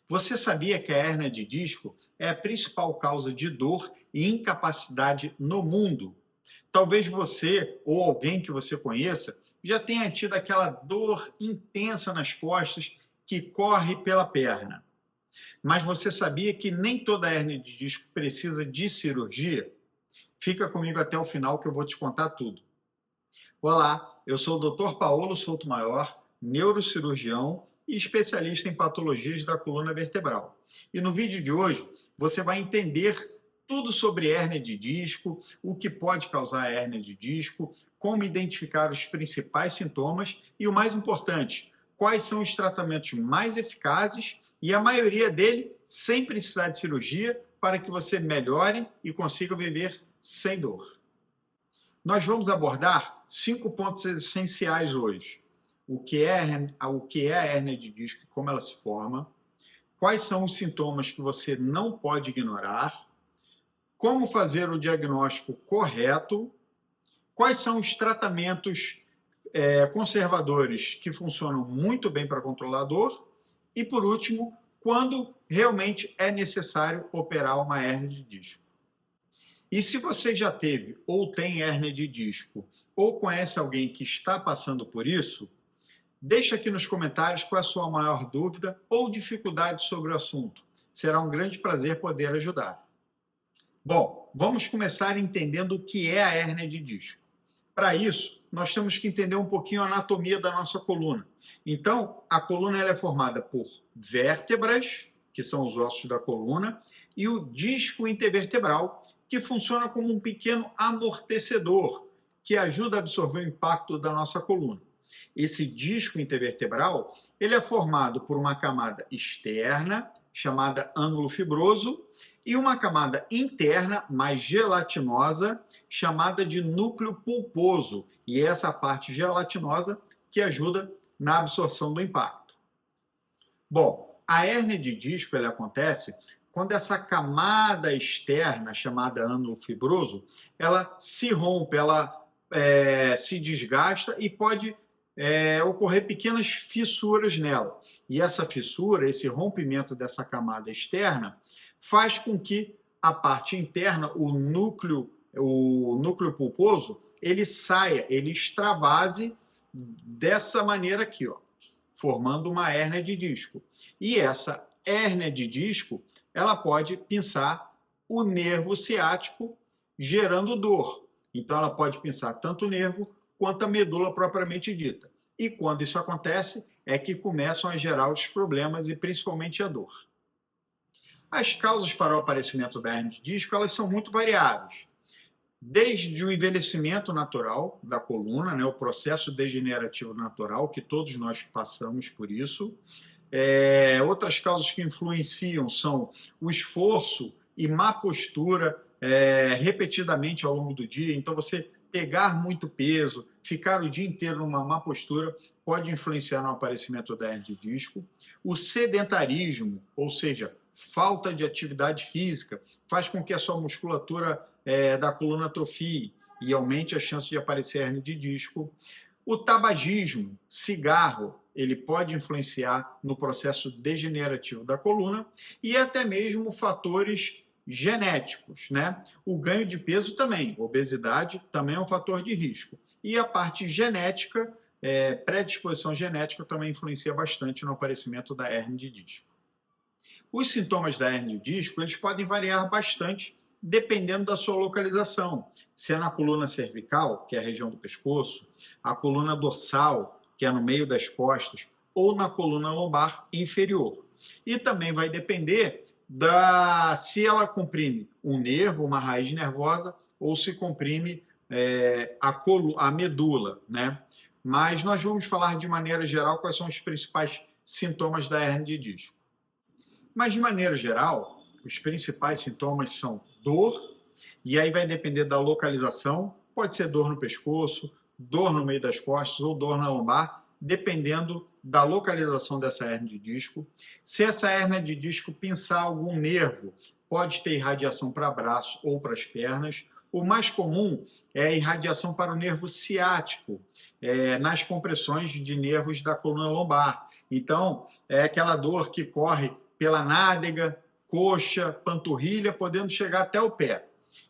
Você sabia que a hérnia de disco é a principal causa de dor e incapacidade no mundo? Talvez você ou alguém que você conheça já tenha tido aquela dor intensa nas costas que corre pela perna. Mas você sabia que nem toda hérnia de disco precisa de cirurgia? Fica comigo até o final que eu vou te contar tudo. Olá, eu sou o Dr. Paulo Souto Maior, neurocirurgião e especialista em patologias da coluna vertebral. E no vídeo de hoje você vai entender tudo sobre hérnia de disco, o que pode causar hérnia de disco, como identificar os principais sintomas e, o mais importante, quais são os tratamentos mais eficazes e a maioria dele sem precisar de cirurgia para que você melhore e consiga viver sem dor. Nós vamos abordar 5 pontos essenciais hoje. O que é a hérnia de disco e como ela se forma, quais são os sintomas que você não pode ignorar, como fazer o diagnóstico correto, quais são os tratamentos conservadores que funcionam muito bem para controlar a dor e, por último, quando realmente é necessário operar uma hérnia de disco. E se você já teve ou tem hérnia de disco ou conhece alguém que está passando por isso, deixa aqui nos comentários qual é a sua maior dúvida ou dificuldade sobre o assunto. Será um grande prazer poder ajudar. Bom, vamos começar entendendo o que é a hérnia de disco. Para isso, nós temos que entender um pouquinho a anatomia da nossa coluna. Então, a coluna ela é formada por vértebras, que são os ossos da coluna, e o disco intervertebral, que funciona como um pequeno amortecedor, que ajuda a absorver o impacto da nossa coluna. Esse disco intervertebral ele é formado por uma camada externa, chamada ânulo fibroso, e uma camada interna, mais gelatinosa, chamada de núcleo pulposo. E é essa parte gelatinosa que ajuda na absorção do impacto. Bom, a hérnia de disco ela acontece quando essa camada externa, chamada ânulo fibroso, ela se rompe, ela se desgasta e pode ocorrer pequenas fissuras nela. E essa fissura, esse rompimento dessa camada externa, faz com que a parte interna, o núcleo pulposo, ele saia, ele extravase dessa maneira aqui, ó, formando uma hérnia de disco. E essa hérnia de disco, ela pode pinçar o nervo ciático, gerando dor. Então, ela pode pinçar tanto o nervo quanto a medula propriamente dita. E quando isso acontece, é que começam a gerar os problemas e principalmente a dor. As causas para o aparecimento da hérnia de disco, elas são muito variáveis. Desde o envelhecimento natural da coluna, né, o processo degenerativo natural, que todos nós passamos por isso. Outras causas que influenciam são o esforço e má postura repetidamente ao longo do dia. Então, você pegar muito peso, ficar o dia inteiro numa má postura, pode influenciar no aparecimento da hérnia de disco. O sedentarismo, ou seja, falta de atividade física, faz com que a sua musculatura da coluna atrofie e aumente a chance de aparecer hérnia de disco. O tabagismo, cigarro, ele pode influenciar no processo degenerativo da coluna e até mesmo fatores genéticos, né? O ganho de peso também, obesidade também é um fator de risco. E a parte genética, predisposição genética também influencia bastante no aparecimento da hérnia de disco. Os sintomas da hérnia de disco, eles podem variar bastante dependendo da sua localização. Se é na coluna cervical, que é a região do pescoço, a coluna dorsal, que é no meio das costas, ou na coluna lombar inferior. E também vai depender se ela comprime um nervo, uma raiz nervosa, ou se comprime a medula, né? Mas nós vamos falar de maneira geral quais são os principais sintomas da hérnia de disco. Mas de maneira geral, os principais sintomas são dor, e aí vai depender da localização, pode ser dor no pescoço, dor no meio das costas ou dor na lombar, dependendo da localização dessa hérnia de disco. Se essa hérnia de disco pinçar algum nervo, pode ter irradiação para braço ou para as pernas. O mais comum é a irradiação para o nervo ciático, nas compressões de nervos da coluna lombar. Então, é aquela dor que corre pela nádega, coxa, panturrilha, podendo chegar até o pé.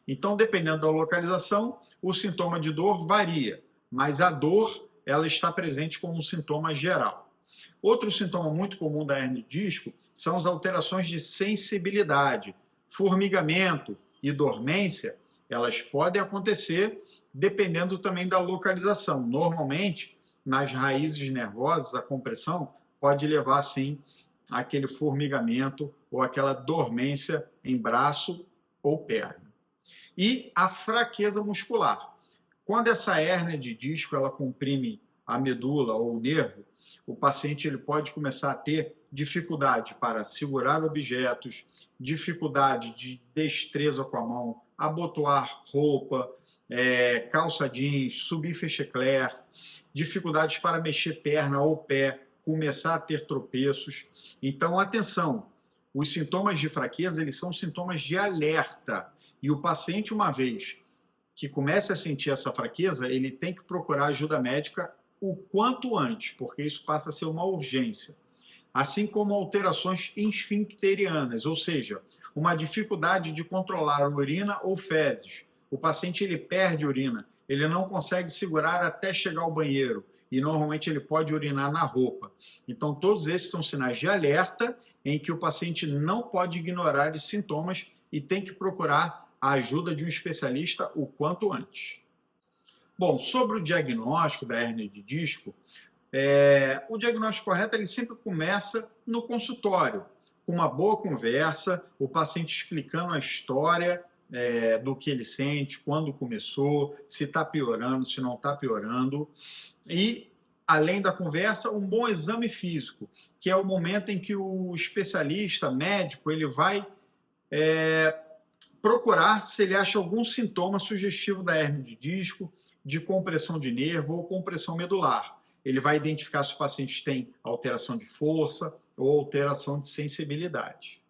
Então, dependendo da localização, o sintoma de dor varia, mas a dor ela está presente como um sintoma geral. Outro sintoma muito comum da hernia de disco são as alterações de sensibilidade, formigamento e dormência. Elas podem acontecer dependendo também da localização. Normalmente, nas raízes nervosas, a compressão pode levar, sim, àquele formigamento ou aquela dormência em braço ou perna. E a fraqueza muscular. Quando essa hérnia de disco ela comprime a medula ou o nervo, o paciente ele pode começar a ter dificuldade para segurar objetos, dificuldade de destreza com a mão, abotoar roupa, calça jeans, subir fechecler, dificuldades para mexer perna ou pé, começar a ter tropeços. Então, atenção, os sintomas de fraqueza eles são sintomas de alerta. E o paciente, uma vez que começa a sentir essa fraqueza, ele tem que procurar ajuda médica o quanto antes, porque isso passa a ser uma urgência. Assim como alterações esfincterianas, ou seja, uma dificuldade de controlar a urina ou fezes. O paciente ele perde urina, ele não consegue segurar até chegar ao banheiro e normalmente ele pode urinar na roupa. Então todos esses são sinais de alerta em que o paciente não pode ignorar os sintomas e tem que procurar a ajuda de um especialista o quanto antes. Bom, sobre o diagnóstico da hérnia de disco, o diagnóstico correto ele sempre começa no consultório, com uma boa conversa, o paciente explicando a história do que ele sente, quando começou, se está piorando, se não está piorando. E, além da conversa, um bom exame físico, que é o momento em que o especialista médico ele vai procurar se ele acha algum sintoma sugestivo da hérnia de disco, de compressão de nervo ou compressão medular. Ele vai identificar se o paciente tem alteração de força ou alteração de sensibilidade.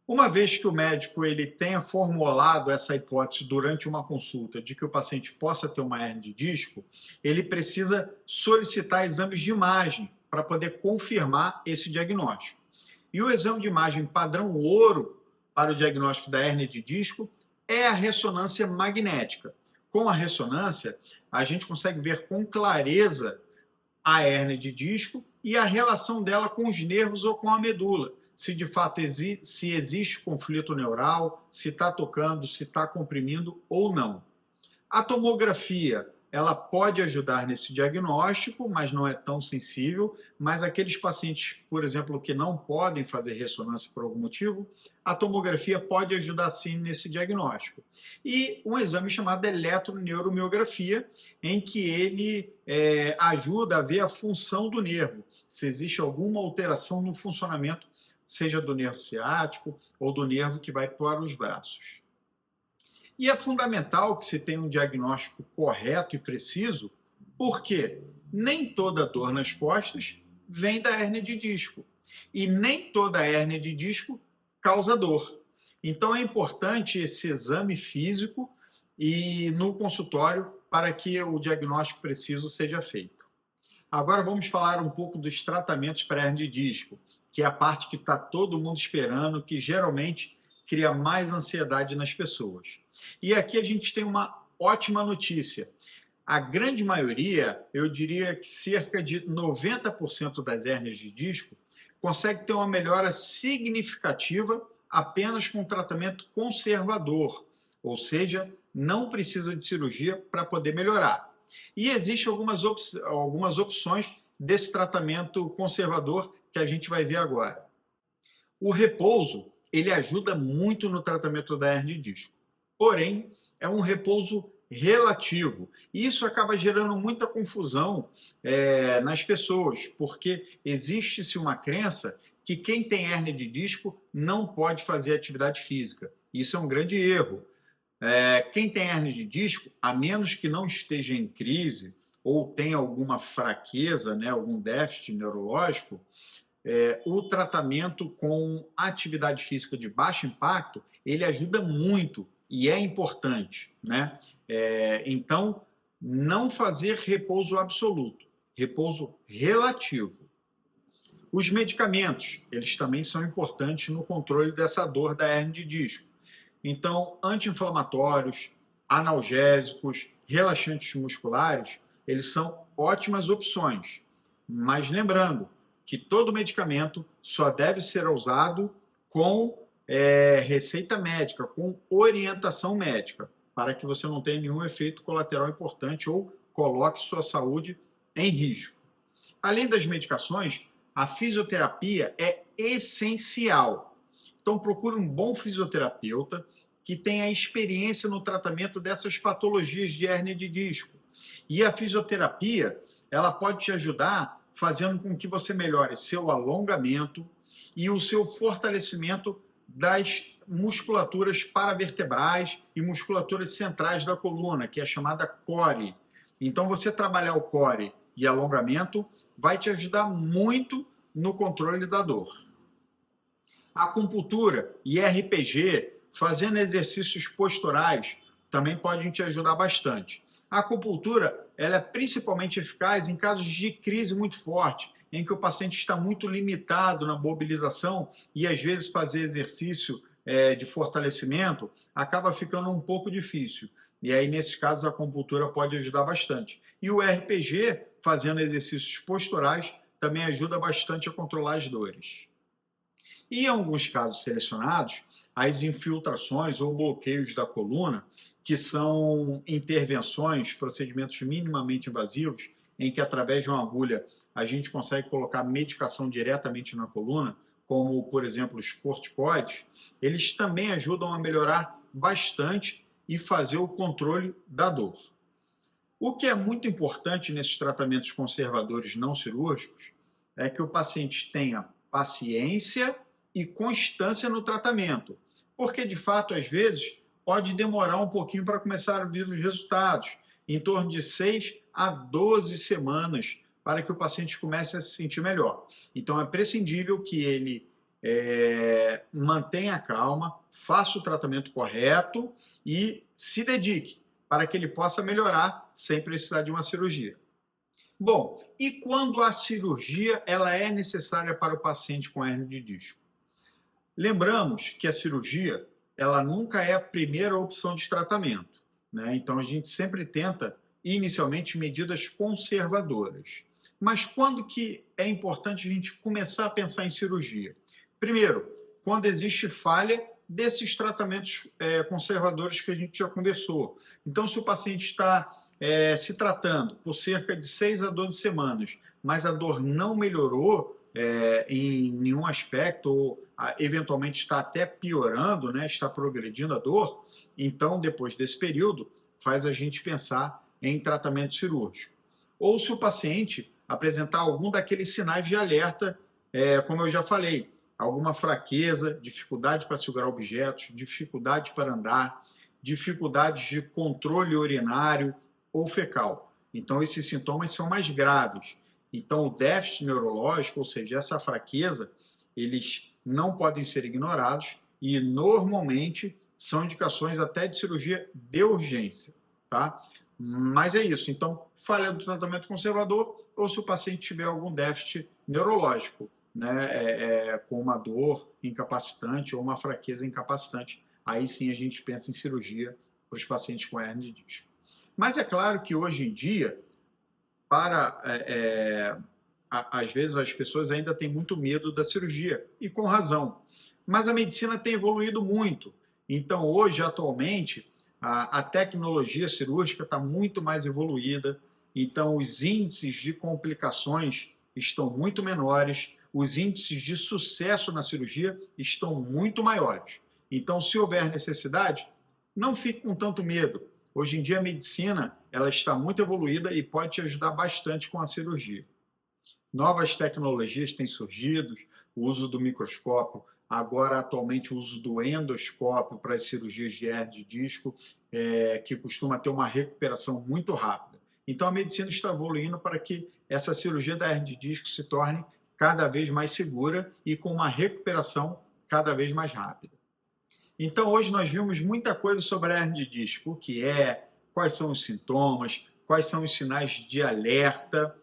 Uma vez que o médico ele tenha formulado essa hipótese durante uma consulta de que o paciente possa ter uma hérnia de disco, ele precisa solicitar exames de imagem para poder confirmar esse diagnóstico. E o exame de imagem padrão ouro para o diagnóstico da hérnia de disco é a ressonância magnética. Com a ressonância, a gente consegue ver com clareza a hérnia de disco e a relação dela com os nervos ou com a medula. Se de fato se existe conflito neural, se está tocando, se está comprimindo ou não. A tomografia, ela pode ajudar nesse diagnóstico, mas não é tão sensível. Mas aqueles pacientes, por exemplo, que não podem fazer ressonância por algum motivo, a tomografia pode ajudar sim nesse diagnóstico. E um exame chamado eletroneuromiografia, em que ele ajuda a ver a função do nervo, se existe alguma alteração no funcionamento, seja do nervo ciático ou do nervo que vai para os braços. E é fundamental que se tenha um diagnóstico correto e preciso, porque nem toda dor nas costas vem da hérnia de disco. E nem toda hérnia de disco causa dor. Então é importante esse exame físico e no consultório para que o diagnóstico preciso seja feito. Agora vamos falar um pouco dos tratamentos para hérnia de disco, que é a parte que está todo mundo esperando, que geralmente cria mais ansiedade nas pessoas. E aqui a gente tem uma ótima notícia. A grande maioria, eu diria que cerca de 90% das hérnias de disco, consegue ter uma melhora significativa apenas com tratamento conservador, ou seja, não precisa de cirurgia para poder melhorar. E existem algumas opções desse tratamento conservador que a gente vai ver agora. O repouso, ele ajuda muito no tratamento da hérnia de disco, porém, é um repouso relativo. E isso acaba gerando muita confusão nas pessoas, porque existe-se uma crença que quem tem hérnia de disco não pode fazer atividade física. Isso é um grande erro. Quem tem hérnia de disco, a menos que não esteja em crise ou tenha alguma fraqueza, né, algum déficit neurológico, o tratamento com atividade física de baixo impacto, ele ajuda muito e é importante, né? Então, não fazer repouso absoluto, repouso relativo. Os medicamentos, eles também são importantes no controle dessa dor da hernia de disco. Então, anti-inflamatórios, analgésicos, relaxantes musculares, eles são ótimas opções. Mas lembrando que todo medicamento só deve ser usado com receita médica, com orientação médica, para que você não tenha nenhum efeito colateral importante ou coloque sua saúde em risco. Além das medicações, a fisioterapia é essencial. Então, procure um bom fisioterapeuta que tenha experiência no tratamento dessas patologias de hérnia de disco. E a fisioterapia, ela pode te ajudar fazendo com que você melhore seu alongamento e o seu fortalecimento das musculaturas paravertebrais e musculaturas centrais da coluna, que é chamada core. Então, você trabalhar o core e alongamento vai te ajudar muito no controle da dor. Acupuntura e RPG, fazendo exercícios posturais, também podem te ajudar bastante. A acupuntura, ela é principalmente eficaz em casos de crise muito forte, em que o paciente está muito limitado na mobilização e às vezes fazer exercício de fortalecimento acaba ficando um pouco difícil. E aí, nesses casos, a acupuntura pode ajudar bastante. E o RPG, fazendo exercícios posturais, também ajuda bastante a controlar as dores. E em alguns casos selecionados, as infiltrações ou bloqueios da coluna, que são intervenções, procedimentos minimamente invasivos, em que através de uma agulha a gente consegue colocar medicação diretamente na coluna, como, por exemplo, os corticoides, eles também ajudam a melhorar bastante e fazer o controle da dor. O que é muito importante nesses tratamentos conservadores não cirúrgicos é que o paciente tenha paciência e constância no tratamento, porque, de fato, às vezes, pode demorar um pouquinho para começar a vir os resultados, em torno de 6 a 12 semanas, para que o paciente comece a se sentir melhor. Então, é prescindível que ele mantenha a calma, faça o tratamento correto e se dedique para que ele possa melhorar sem precisar de uma cirurgia. Bom, e quando a cirurgia ela é necessária para o paciente com hérnia de disco? Lembramos que a cirurgia ela nunca é a primeira opção de tratamento, né? Então a gente sempre tenta inicialmente medidas conservadoras. Mas quando que é importante a gente começar a pensar em cirurgia? Primeiro, quando existe falha desses tratamentos conservadores que a gente já conversou. Então, se o paciente está se tratando por cerca de 6 a 12 semanas, mas a dor não melhorou em nenhum aspecto, ou eventualmente está até piorando, né, está progredindo a dor, então, depois desse período, faz a gente pensar em tratamento cirúrgico. Ou se o paciente apresentar algum daqueles sinais de alerta, como eu já falei, alguma fraqueza, dificuldade para segurar objetos, dificuldade para andar, dificuldades de controle urinário ou fecal. Então, esses sintomas são mais graves. Então, o déficit neurológico, ou seja, essa fraqueza, eles não podem ser ignorados e, normalmente, são indicações até de cirurgia de urgência, tá? Mas é isso. Então, falha do tratamento conservador ou se o paciente tiver algum déficit neurológico, né, com uma dor incapacitante ou uma fraqueza incapacitante, aí sim a gente pensa em cirurgia para os pacientes com hérnia de disco. Mas é claro que hoje em dia, às vezes as pessoas ainda têm muito medo da cirurgia, e com razão. Mas a medicina tem evoluído muito. Então hoje, atualmente, a tecnologia cirúrgica está muito mais evoluída, então os índices de complicações estão muito menores, os índices de sucesso na cirurgia estão muito maiores. Então, se houver necessidade, não fique com tanto medo. Hoje em dia, a medicina ela está muito evoluída e pode te ajudar bastante com a cirurgia. Novas tecnologias têm surgido, o uso do microscópio, agora, atualmente, o uso do endoscópio para as cirurgias de hérnia de disco, que costuma ter uma recuperação muito rápida. Então, a medicina está evoluindo para que essa cirurgia da hérnia de disco se torne cada vez mais segura e com uma recuperação cada vez mais rápida. Então, hoje nós vimos muita coisa sobre a hérnia de disco, o que é, quais são os sintomas, quais são os sinais de alerta.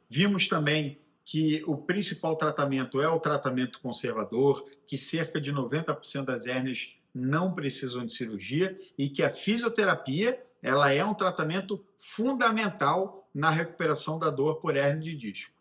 Vimos também que o principal tratamento é o tratamento conservador, que cerca de 90% das hérnias não precisam de cirurgia e que a fisioterapia ela é um tratamento fundamental na recuperação da dor por hérnia de disco.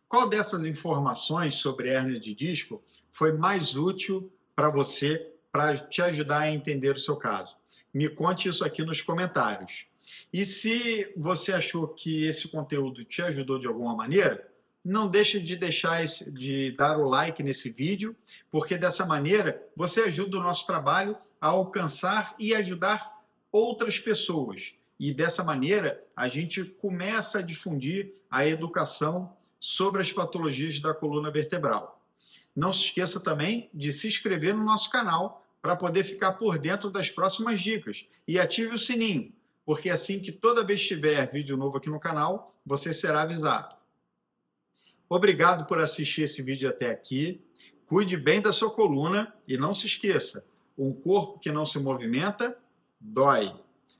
Qual dessas informações sobre hérnia de disco foi mais útil para você, para te ajudar a entender o seu caso? Me conte isso aqui nos comentários. E se você achou que esse conteúdo te ajudou de alguma maneira, não deixe de de dar o like nesse vídeo, porque dessa maneira você ajuda o nosso trabalho a alcançar e ajudar outras pessoas. E dessa maneira a gente começa a difundir a educação sobre as patologias da coluna vertebral. Não se esqueça também de se inscrever no nosso canal para poder ficar por dentro das próximas dicas e ative o sininho, porque assim que toda vez que tiver vídeo novo aqui no canal, você será avisado. Obrigado por assistir esse vídeo até aqui. Cuide bem da sua coluna e não se esqueça, um corpo que não se movimenta, dói.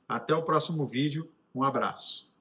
Até o próximo vídeo. Um abraço.